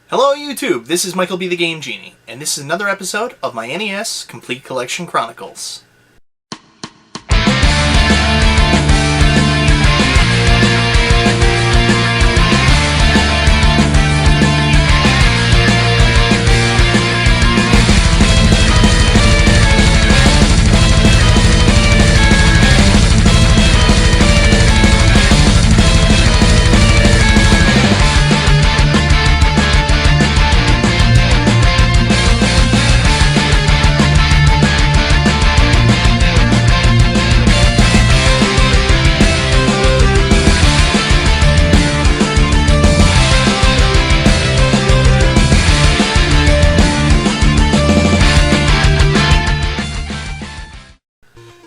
Hello YouTube, this is Michael B. the Game Genie, and this is another episode of my NES Complete Collection Chronicles.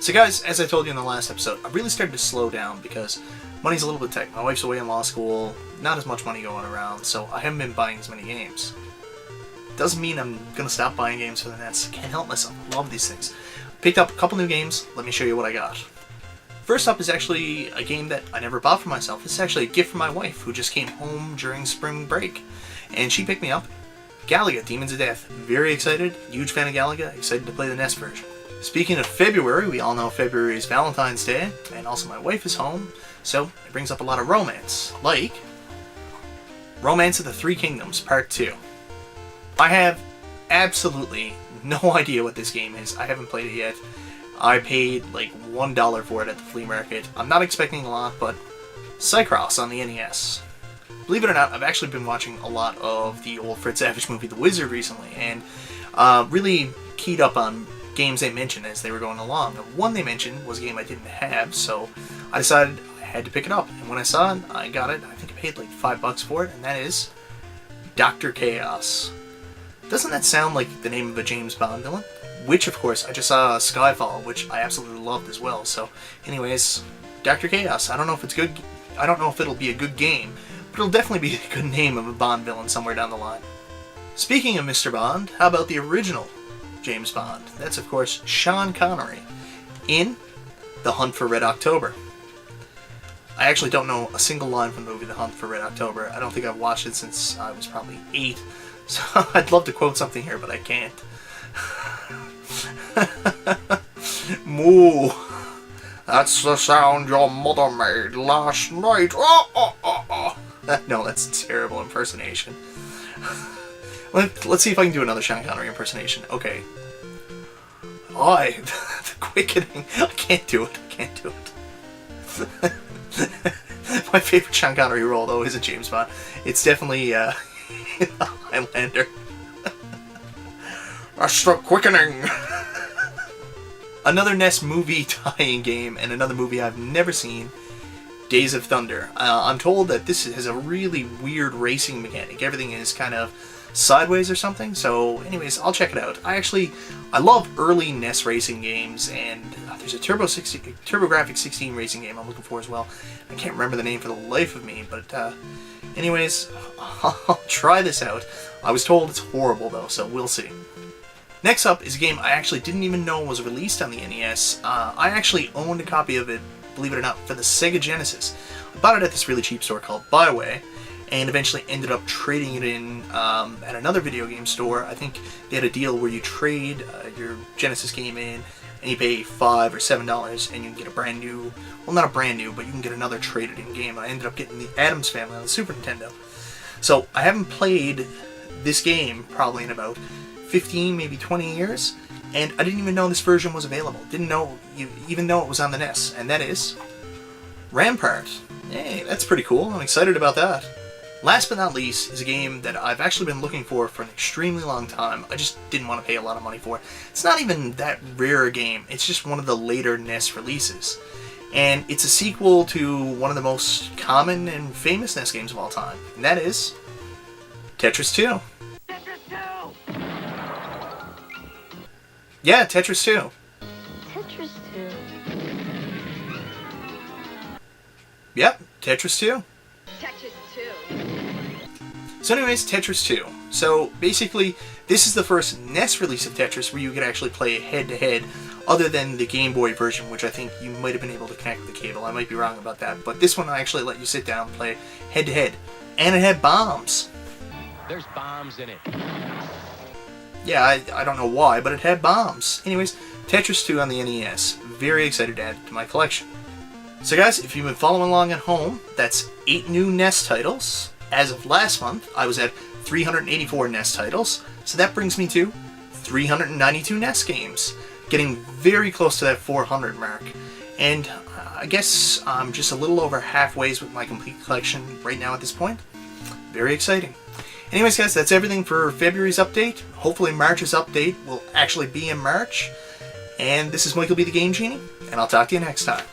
So guys, as I told you in the last episode, I really started to slow down because money's a little bit tight. My wife's away in law school, not as much money going around, so I haven't been buying as many games. Doesn't mean I'm gonna stop buying games for the NES. Can't help myself. Love these things. Picked up a couple new games. Let me show you what I got. First up is actually a game that I never bought for myself. It's actually a gift from my wife, who just came home during spring break, and she picked me up Galaga: Demons of Death. Very excited. Huge fan of Galaga. Excited to play the NES version. Speaking of February, we all know February is Valentine's Day, and also my wife is home, so it brings up a lot of romance, like Romance of the Three Kingdoms Part 2. I have absolutely no idea what this game is. I haven't played it yet. I paid like $1 for it at the flea market. I'm not expecting a lot, but Cycross on the NES. Believe it or not, I've actually been watching a lot of the old Fred Savage movie The Wizard recently, and really keyed up on games they mentioned as they were going along. The one they mentioned was a game I didn't have, so I decided I had to pick it up. And when I saw it, I got it. I think I paid like $5 for it, and that is Dr. Chaos. Doesn't that sound like the name of a James Bond villain? Which, of course, I just saw Skyfall, which I absolutely loved as well. So, anyways, Dr. Chaos. I don't know if it's good. I don't know if it'll be a good game, but it'll definitely be a good name of a Bond villain somewhere down the line. Speaking of Mr. Bond, how about the original James Bond? That's, of course, Sean Connery in The Hunt for Red October. I actually don't know a single line from the movie The Hunt for Red October. I don't think I've watched it since I was probably 8, so I'd love to quote something here, but I can't. Moo! That's the sound your mother made last night. Oh, oh, oh, oh. No, that's a terrible impersonation. Let's see if I can do another Sean Connery impersonation. Okay. The quickening. I can't do it. I can't do it. My favorite Sean Connery role, though, isn't James Bond. It's definitely Highlander. That's the quickening. Another NES movie tie-in game, and another movie I've never seen, Days of Thunder. I'm told that this has a really weird racing mechanic. Everything is kind of sideways or something, so anyways, I'll check it out. I love early NES racing games, and there's a TurboGrafx 16 racing game I'm looking for as well. I can't remember the name for the life of me, but anyways, I'll try this out. I was told it's horrible though, so we'll see. Next up is a game I actually didn't even know was released on the NES. I actually owned a copy of it, believe it or not, for the Sega Genesis. I bought it at this really cheap store called Byway, and eventually ended up trading it in at another video game store. I think they had a deal where you trade your Genesis game in, and you pay $5 or $7, and you can get a brand new, well, not a brand new, but you can get another traded in game. I ended up getting the Addams Family on the Super Nintendo. So I haven't played this game probably in about 15, maybe 20 years, and I didn't even know this version was available. Didn't know, even know it was on the NES, and that is Rampart. Hey, that's pretty cool. I'm excited about that. Last but not least is a game that I've actually been looking for an extremely long time. I just didn't want to pay a lot of money for it. It's not even that rare a game. It's just one of the later NES releases. And it's a sequel to one of the most common and famous NES games of all time. And that is Tetris 2. Tetris 2! Yeah, Tetris 2. Tetris 2. Yep, Tetris 2. Tetris 2. So anyways, Tetris 2. So basically, this is the first NES release of Tetris where you could actually play head-to-head, other than the Game Boy version, which I think you might have been able to connect with the cable. I might be wrong about that. But this one I actually let you sit down and play head-to-head. And it had bombs. There's bombs in it. Yeah, I don't know why, but it had bombs. Anyways, Tetris 2 on the NES. Very excited to add it to my collection. So guys, if you've been following along at home, that's 8 new NES titles. As of last month, I was at 384 NES titles, so that brings me to 392 NES games. Getting very close to that 400 mark. And I guess I'm just a little over halfway with my complete collection right now at this point. Very exciting. Anyways guys, that's everything for February's update. Hopefully March's update will actually be in March. And this is Michael B. the Game Genie, and I'll talk to you next time.